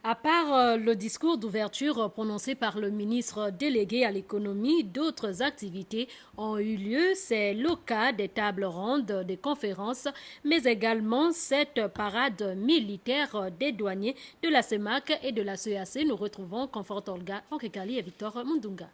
À part le discours d'ouverture prononcé par le ministre délégué à l'économie, d'autres activités ont eu lieu. C'est le cas des tables rondes, des conférences, mais également cette parade militaire des douaniers de la CEMAC et de la CEAC. Nous retrouvons Confort Olga, Fonkekali et Victor Mundunga.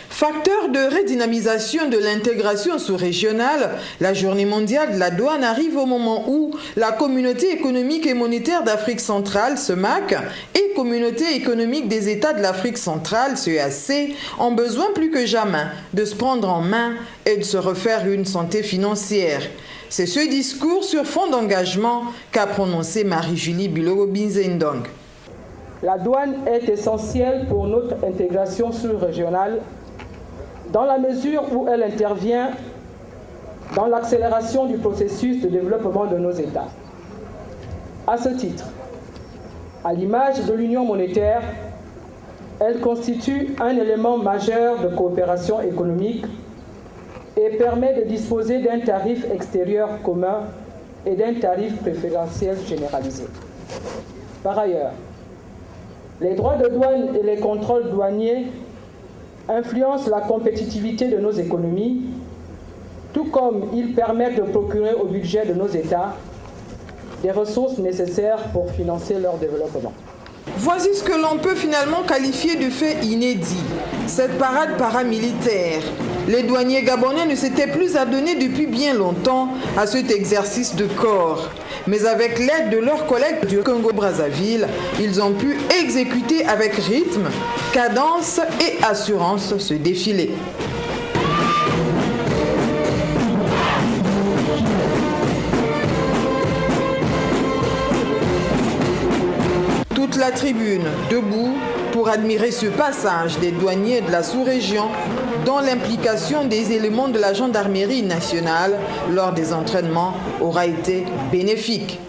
Facteur de redynamisation de l'intégration sous-régionale, la Journée mondiale de la douane arrive au moment où la Communauté économique et monétaire d'Afrique centrale, CEMAC, et Communauté économique des États de l'Afrique centrale, CEAC, ont besoin plus que jamais de se prendre en main et de se refaire une santé financière. C'est ce discours sur fond d'engagement qu'a prononcé Marie-Julie Bilogo-Binzendong. La douane est essentielle pour notre intégration sous-régionale dans la mesure où elle intervient dans l'accélération du processus de développement de nos États. À ce titre, à l'image de l'Union monétaire, elle constitue un élément majeur de coopération économique et permet de disposer d'un tarif extérieur commun et d'un tarif préférentiel généralisé. Par ailleurs, les droits de douane et les contrôles douaniers influencent la compétitivité de nos économies, tout comme ils permettent de procurer au budget de nos États des ressources nécessaires pour financer leur développement. Voici ce que l'on peut finalement qualifier de fait inédit. Cette parade paramilitaire. Les douaniers gabonais ne s'étaient plus adonnés depuis bien longtemps à cet exercice de corps. Mais avec l'aide de leurs collègues du Congo-Brazzaville, ils ont pu exécuter avec rythme, cadence et assurance ce défilé. Toute la tribune debout pour admirer ce passage des douaniers de la sous-région dont l'implication des éléments de la gendarmerie nationale lors des entraînements aura été bénéfique.